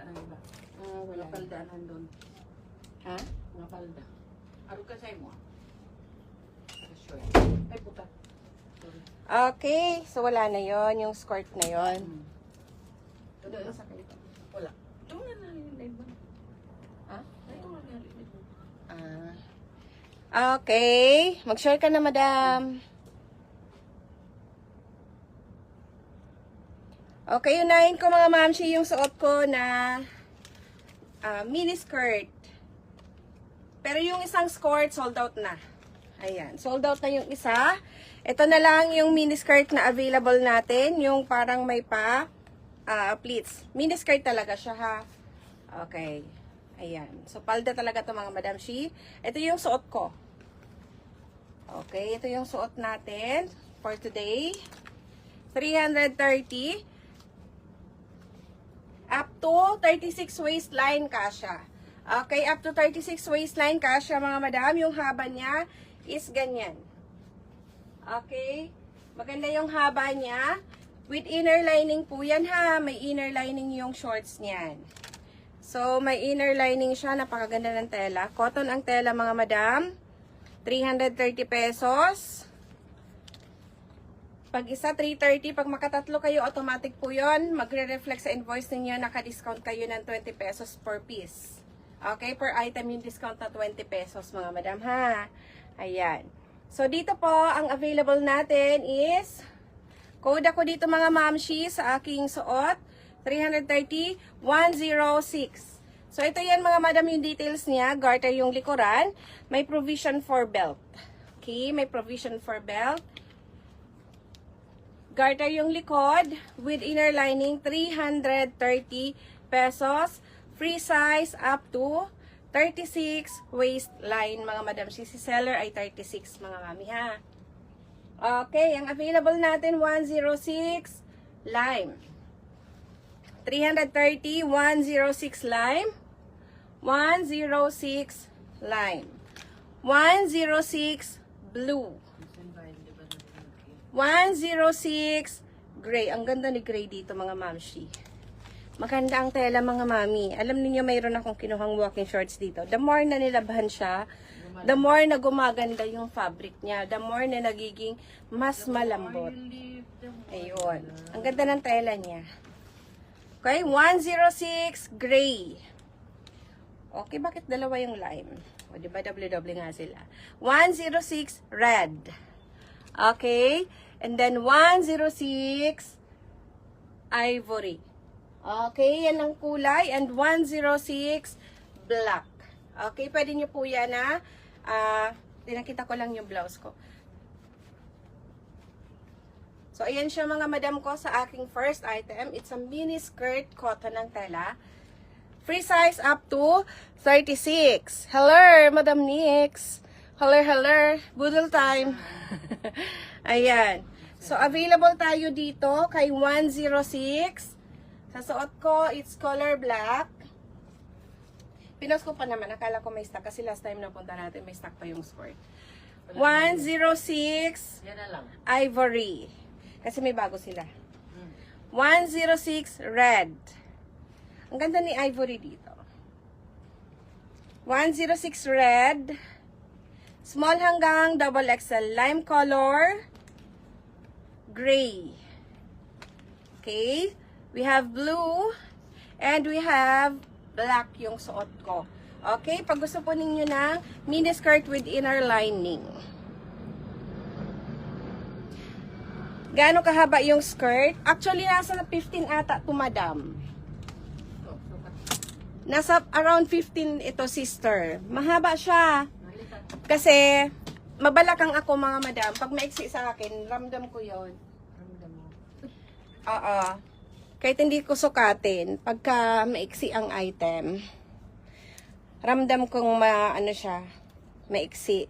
ng iba. Wala. Mga palda nandun. Ha? Mga palda. Aro ka sa'yo mo. Short. Ay, puta. Sorry. Okay, so wala na yon yung skirt na yon. Ito na sa kayo. Wala. Ito na nalilid mo. Ha? Ito na nalilid mo. Okay, mag-share ka na, madam. Okay, unahin ko mga mamshi yung suot ko na mini skirt. Pero yung isang skirt, sold out na. Ayan, sold out na yung isa. Ito na lang yung mini skirt na available natin. Yung parang may pleats. Mini skirt talaga siya, ha? Okay. Ayan. So, palda talaga to mga madam shi. Ito yung suot ko. Okay, ito yung suot natin for today. 330. Up to 36 waistline kasha. Okay, up to 36 waistline kasha mga madam. Yung haba niya is ganyan. Okay, maganda yung haba niya. With inner lining po yan ha. May inner lining yung shorts niyan. So, may inner lining siya. Napakaganda ng tela. Cotton ang tela mga madam. 330 pesos. Pag isa, 330. Pag makatatlo kayo, automatic po yun. Magre-reflect sa invoice ninyo. Naka-discount kayo ng 20 pesos per piece. Okay, per item yung discount na 20 pesos mga madam ha. Ayan. So, dito po, ang available natin is, code ako dito mga mamshi sa aking suot. 330, 106. So, ito yan mga madam yung details niya. Garter yung likuran. May provision for belt. Okay, may provision for belt. Garter yung likod with inner lining, 330 pesos. Free size up to 36 waistline mga madam. Si seller ay 36 mga mami ha. Okay, ang available natin 106 lime. 330, 106 lime. 106 lime. 106 blue. 106 gray. Ang ganda ni gray dito mga mamshi. Maganda ang tela mga mami. Alam niyo mayroon akong kinuhang walking shorts dito. The more na nilabhan siya, the more na gumaganda yung fabric niya. The more na nagiging mas malambot. Ayun. Ang ganda ng tela niya. Okay, 106 gray. Okay, bakit dalawa yung lime? O, diba double nga sila. 106 red. Okay, and then 106 ivory. Okay, yan ang kulay. And 106 black. Okay, pwede nyo po yan na tinakita ko lang yung blouse ko. So, ayan siya mga madam ko sa aking first item. It's a mini skirt, cotton ng tela. Free size up to 36. Hello, Madam Nix. Hello, hello. Boodle time. Ayan. So, available tayo dito kay 106. Sa suot ko, it's color black. Pinos ko pa naman. Akala ko may stock kasi last time na punta natin may stock pa yung skirt. 106 Yan na lang. ivory. Kasi may bago sila. 106 red. Ang ganda ni ivory dito. 106 red. Small hanggang double XL. Lime color. Gray. Okay. We have blue. And we have black yung suot ko. Okay. Pag gusto po ninyo ng mini skirt with inner lining. Gaano kahaba yung skirt? Actually, nasa 15 ata to madam. Nasa around 15 ito, sister. Mahaba siya. Kasi, mabalakang ako mga madam. Pag maiksi sa akin, ramdam ko yon. Ramdam mo. Oo. Kahit hindi ko sukatin, pagka maiksi ang item, ramdam kong ano siya, maiksi.